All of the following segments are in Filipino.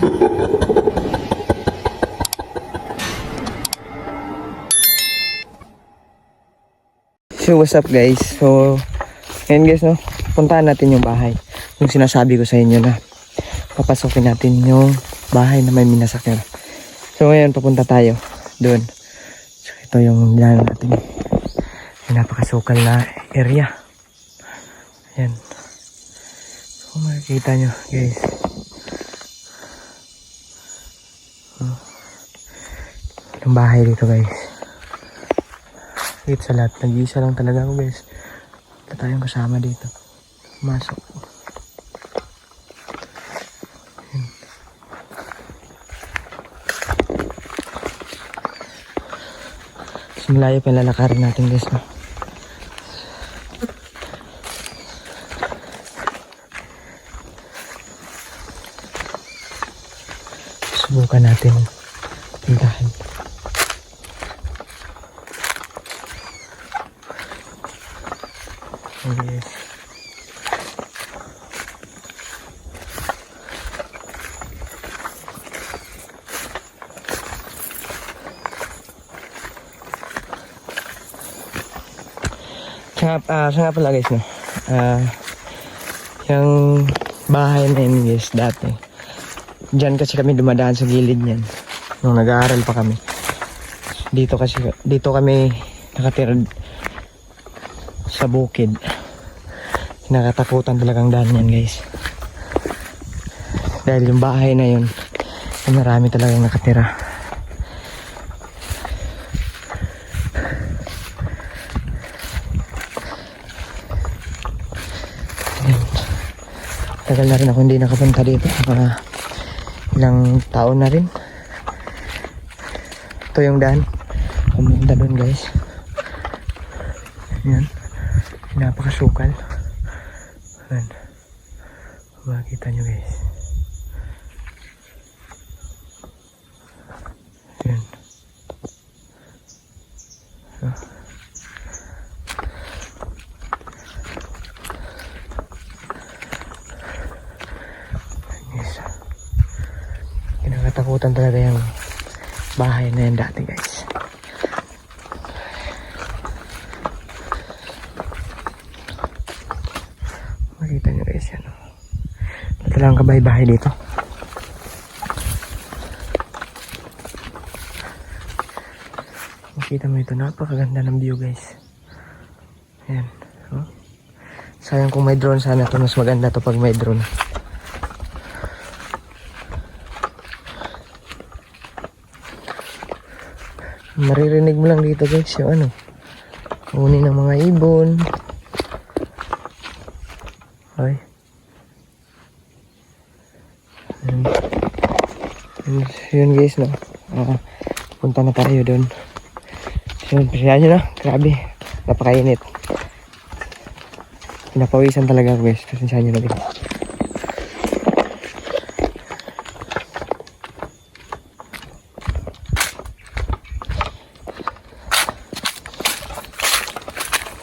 So what's up guys? So ngayon guys, no, puntahan natin yung bahay. Yung sinasabi ko sa inyo na papasokin natin yung bahay na may minasakyan. So ngayon papunta tayo doon. So ito yung daan natin. Yung napakasukal na area. Ayan. So makikita nyo guys. Yung bahay dito guys. Hit sa lahat. Nag-iisa lang talaga ako guys. Wala tayong kasama dito. Masok. So, malayo pa yung lalakarin natin guys. No? Subukan natin puntahan. Yes. Siya nga pala guys, no? Yung bahay na yun guys, dati diyan kasi kami dumadaan sa gilid niyan nung nag-aaral pa kami. Dito kami nakatira sa bukid. Nakatakutan talagang daan yan guys. Dahil yung bahay na yun ay marami talagang nakatira. Tagal na rin ako hindi nakapunta dito. Ilang taon na rin. Ito yung daan. Pumunta doon guys. Yan. Napakasukal. Ayan. Makikita nyo guys. Ayan. Yes. Kinakatakutan talaga yung bahay na yan dati guys. Makita nyo guys yan. Ito lang kabay-bahay dito. Makita mo ito, napakaganda ng view guys. Ayan. Oh. Sayang kung may drone, sana ito mas maganda to pag may drone. Maririnig mo lang dito guys yung ano, huni ng mga ibon. Okay. Yun guys, no. Punta na tayo doon. Yun, pasyahan nyo na. Grabe. Napakainit. Pinapawisan talaga guys. Pasyahan nyo na guys.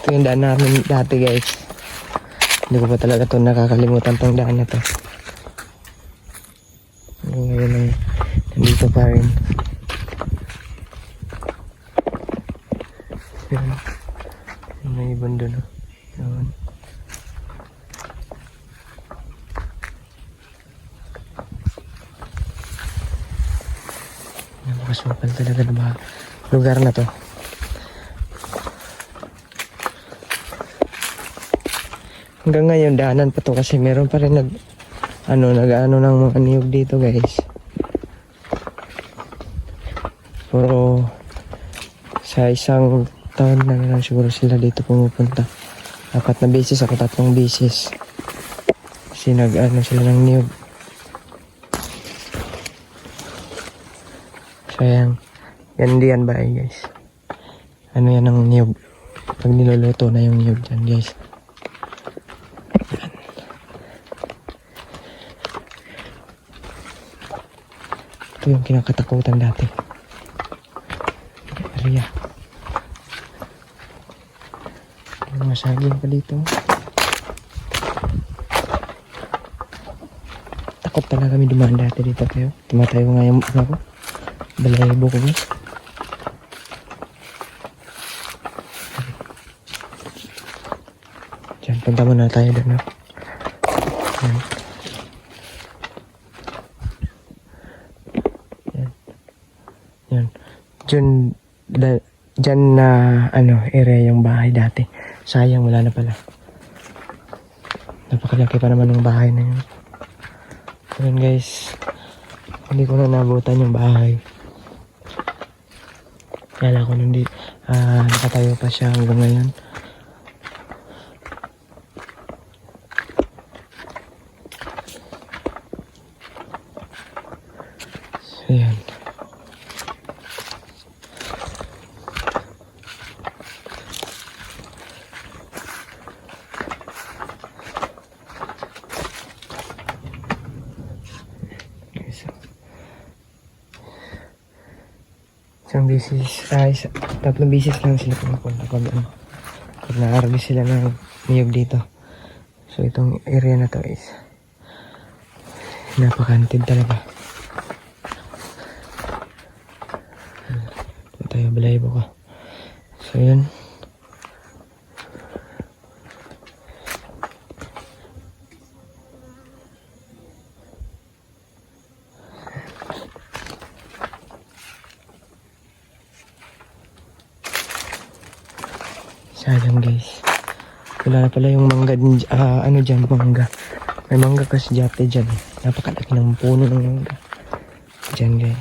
Ito yung daan namin dati guys. Hindi ko pa talaga ito nakakalimutan tong daan na to. Ngayon ay nandito pa rin. Yan. May ibon doon. Yan. Napakasukal talaga na lugar na to. Hanggang ngayon daanan pa to kasi meron pa rin nag-ano ng mga niyog dito guys. Pero sa isang taon na lang siguro sila dito pumupunta. 4 na beses ako, 3 beses. Kasi nag-ano sila ng niyog. Sayang. Yan hindi yan ba guys? Ano yan ang niyog? Pag niluluto na yung niyog dyan guys. Ito yung kinakatakutan dati. Area. May masaging pa dito. takot talaga kami dumaan dati dito tayo. Tumatayo nga yung ano ko. Balahibo ko guys. Diyan, punta muna tayo doon. No? Yan. Yan. Yan. Diyan na area yung bahay dati. Sayang, wala na pala. Napakalaki pa naman ng bahay na yun. Ayun guys, hindi ko na nabutan yung bahay. Kala ko hindi nakatayo pa siya hanggang ngayon. So yan. Tatlong bisis lang sila pumunta pag na-harvest sila ng niyog dito. So itong area na to is napakantid talaga. Tayo balahibo ko. So yun. Sayang guys. Wala na pala yung mangga din, dyan, mangga. May mangga kasi dati dyan. Napakalaki ng puno ng mangga. Dyan guys.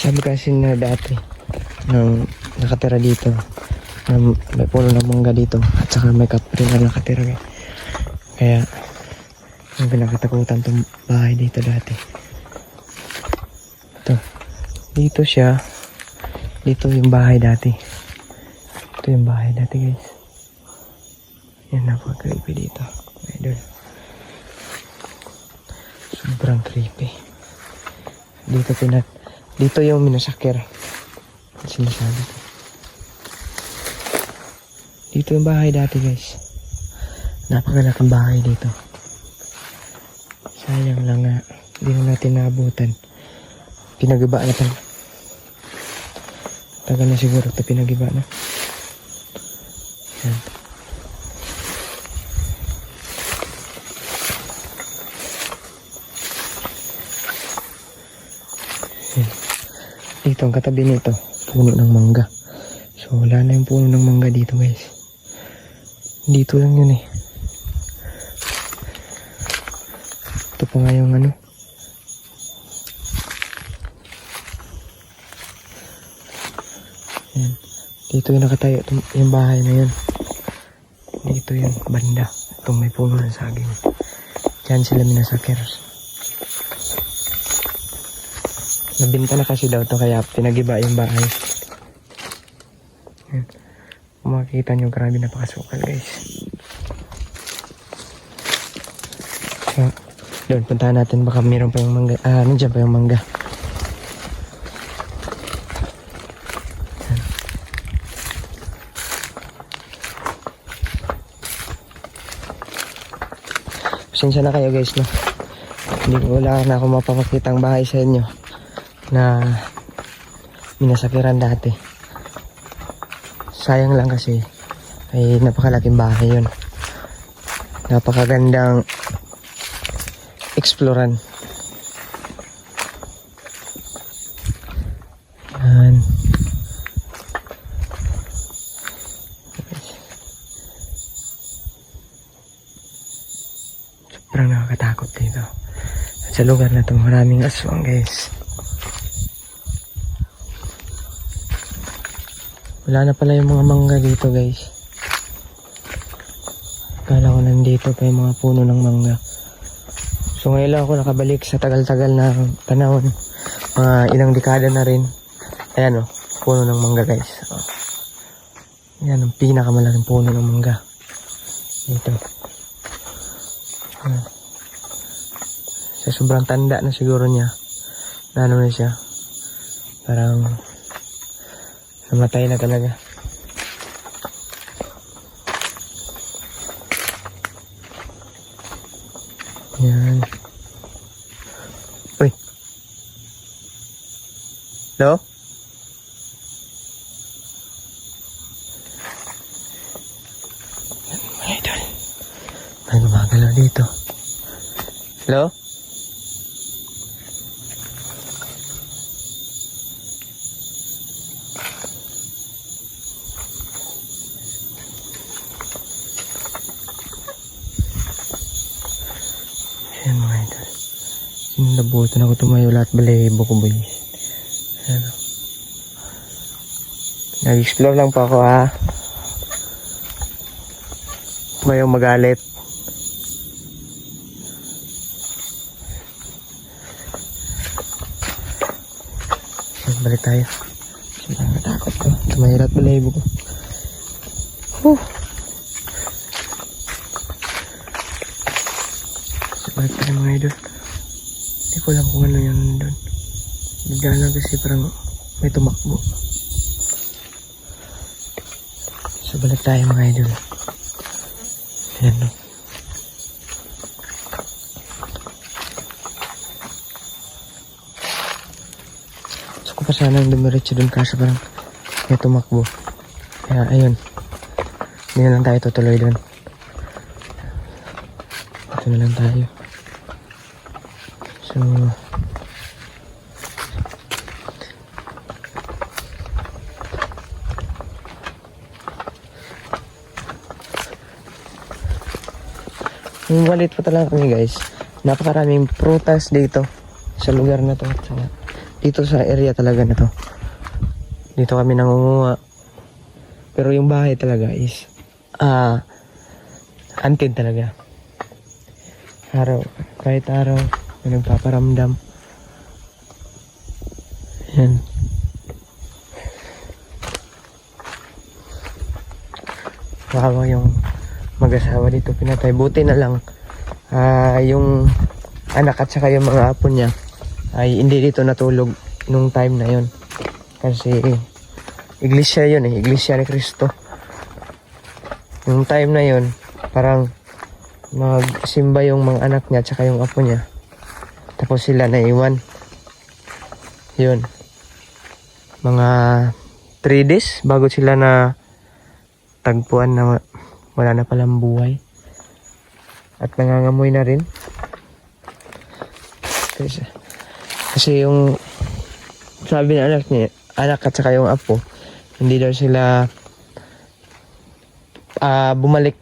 Sabi kasi na dati nang nakatira dito na may puno ng mangga dito at saka may kapre na nakatira kaya yung pinakatakutan tong bahay dito dati. Dito siya, dito yung bahay dati, ito yung bahay dati guys. Yan, napaka-creepy dito idol, sobrang creepy dito yung minasakir. Sinasabi ko. Dito yung bahay dati guys. Napakalakang bahay dito. Sayang lang nga. Hindi na natin naabutan. Pinagiba na pala. Tagal na siguro ito pinagiba na. Yan. Dito ang katabi nito, puno ng mangga. So wala na yung puno ng mangga dito guys. Dito lang yun eh. Ito pa nga yung Yan. Dito yung nakatayo yung bahay na yun. Dito yung banda. Itong may puno ng saging. Diyan sila minasakir. Nabinta na kasi daw to kaya pinagiba yung bahay. Yan. Kung makikita nyo, grabe napakasukal guys. So, doon puntahan natin, baka mayroon pa yung mangga. Nandiyan pa yung mangga. Yan. Pasensya na kayo guys, no? Wala na ako mapapakita ang bahay sa inyo na minasakiran dati. Sayang lang kasi ay napakalaking bahay yun. Napakagandang exploran. Yan. Sobrang nakakatakot dito. At sa lugar na ito maraming aswang guys. Wala na pala yung mga mangga dito guys. Akala ko nandito pa yung mga puno ng mangga. So ngayon lang ako nakabalik sa tagal-tagal na panahon. Mga ilang dekada na rin. Ayan puno ng mangga guys. Ayan ang pinakamalaking puno ng mangga. Dito. Sa sobrang tanda na siguro niya. Na ano na siya. Parang namatay na talaga. Yan. Uy. Hello? Mga idol. May gumagalaw dito. Hello? Ayan mga idol. Sinabutan ako tumayo lahat balahibo ko boy. Ayan o. Nag-explore lang pa ako ha. Mayong magalit. Ayan, balik tayo. Sobrang natakot ko. Tumayo lahat balahibo ko. Balik tayo mga idol. Hindi ko alam kung ano yun doon. Bigla lang kasi parang may tumakbo. So balik tayo mga idol. Ayan no. So ko pa sanang dumiretso doon kasi parang may tumakbo. Kaya ayun. Hindi na lang tayo tutuloy doon. Ito na lang tayo. So yung walit pa talaga kami guys. Napakaraming prutas dito sa lugar na to. Dito sa area talaga na to. Dito kami nangunguha. Pero yung bahay talaga is antid talaga. Araw, kahit araw may nagpaparamdam. Yan. Wawa yung mag-asawa dito pinatay. Buti na lang yung anak at saka yung mga apo niya ay hindi dito natulog nung time na yon. Kasi iglesia yun iglesia ni Cristo. Yung time na yon parang magsimba yung mga anak niya at saka yung apo niya. Tapos sila naiwan. Yun. Mga 3 days bago sila na tagpuan na wala na palang buhay. At nangangamoy na rin. Kasi yung sabi ng anak at saka yung apo, hindi daw sila bumalik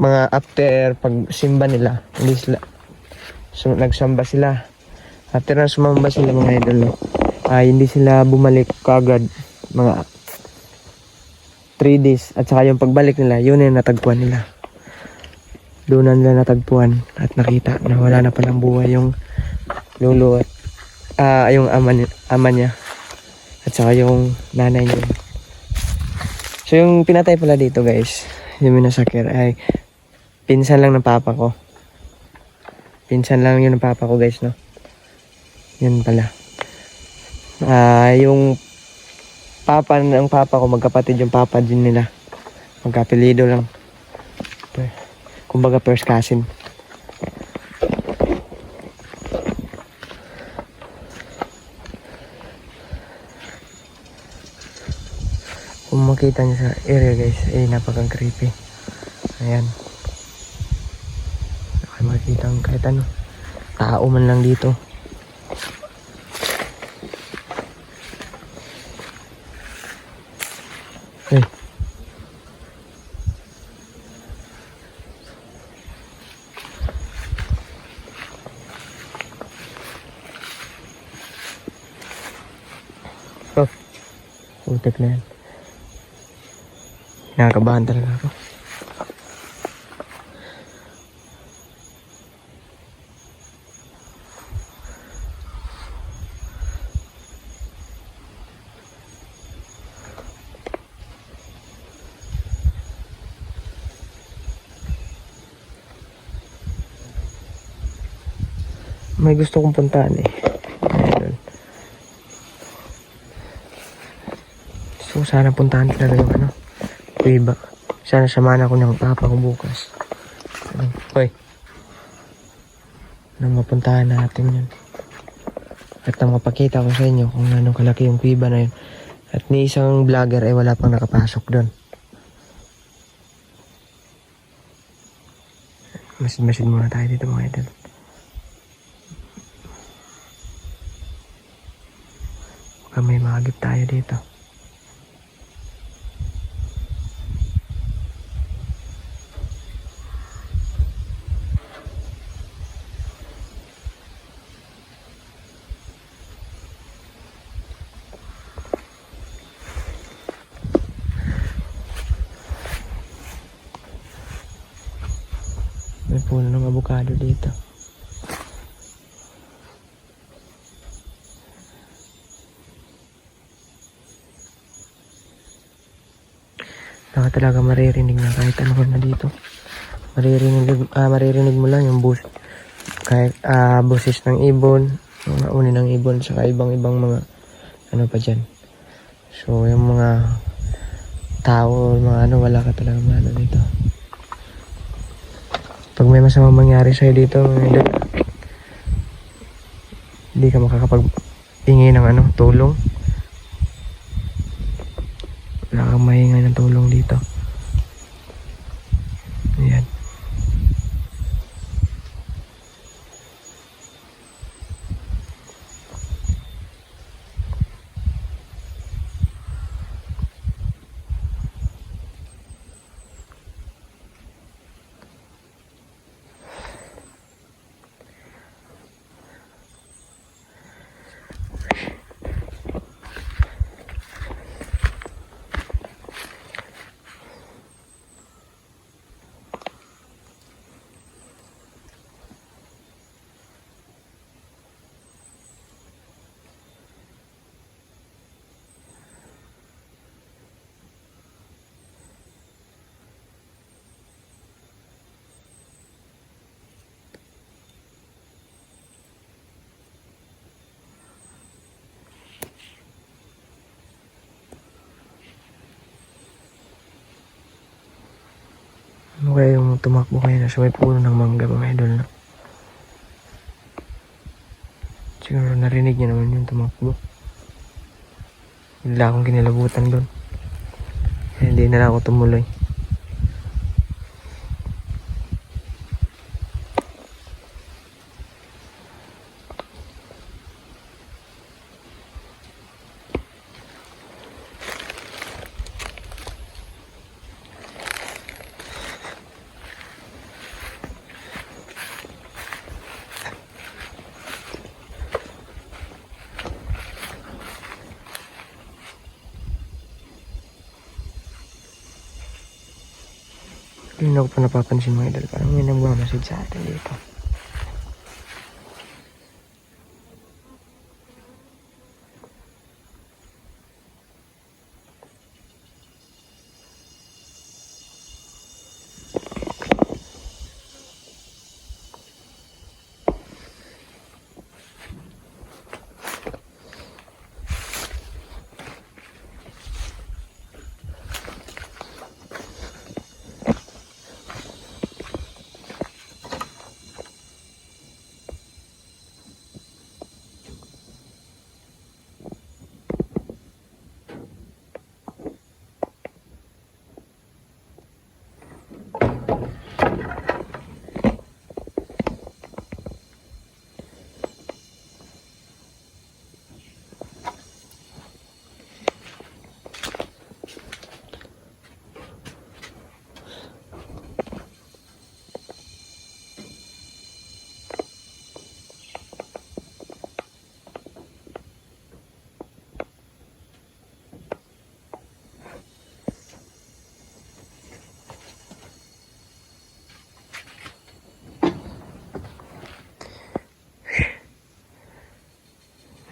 mga after pagsimba nila. Hindi sila nagsamba sila. After na sumamba sila mga idol, hindi sila bumalik kagad mga 3 days. At saka yung pagbalik nila, yun yung natagpuan nila. Doon na nila natagpuan at nakita na wala na palang buhay yung lolo at yung ama niya at saka yung nanay niya. So yung pinatay pala dito guys, yung minasakir ay pinsan lang ng papa ko. Pinsan lang yun ng papa ko guys, no? Yun pala. Yung papa ng papa ko, magkapatid yung papa din nila. Magkapelido lang. Kumbaga first cousin. Kung makita nyo sa area guys, ay napakang creepy. Ayan. Okay, makikita ang kahit ano. Tao man lang dito. Hey. Oh. Utek na yan. Nakakabahan talaga ako. may gusto kong puntaan eh. Ayun. Gusto ko sana puntaan talaga yung ano, Kuiba. Sana samahan ako ng papa ko bukas. Hoy. Nang mapuntahan natin yun. At nang mapakita ko sa inyo kung anong kalaki yung Kuiba na yun. At ni isang vlogger ay wala pang nakapasok doon. Masid muna tayo dito mga idol. Baka may mahagip tayo dito. May puno ng avocado dito. Baka talaga maririnig na kahit ano na dito. Maririnig mo lang yung kahit boses ng ibon, mga uni ng ibon, saka ibang mga ano pa dyan. So yung mga tao, mga ano, wala ka talaga ano dito. Pag may masamang mangyari sa'yo dito, hindi ka makakapag-ingay ng ano, tulong. Wala kang mahingay ng tulong dito. Ayan. Ano kaya yung tumakbo kayo na sa may puno ng mangga mga idol na? Siguro narinig niya naman yung tumakbo. Bigla akong kinilabutan doon. Hindi na lang ako tumuloy. Hindi na ako pa napapansin mga idol. Parang may nagmamasid sa atin dito.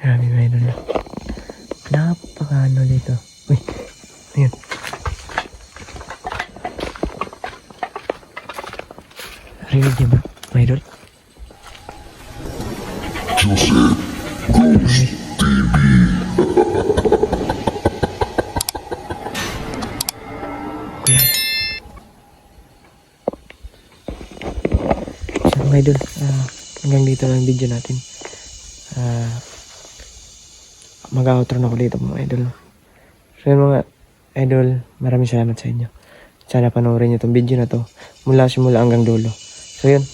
Grabe mga idol na. Napaka-ano dito. Uy, ayun. Rinig niyo ba, mga idol? Kuya. So mga idol, hanggang dito lang video natin. Mag-outro na ako dito mga idol. So yun mga idol, maraming salamat sa inyo. Sana panoorin nyo itong video na to mula simula hanggang dulo. So yun,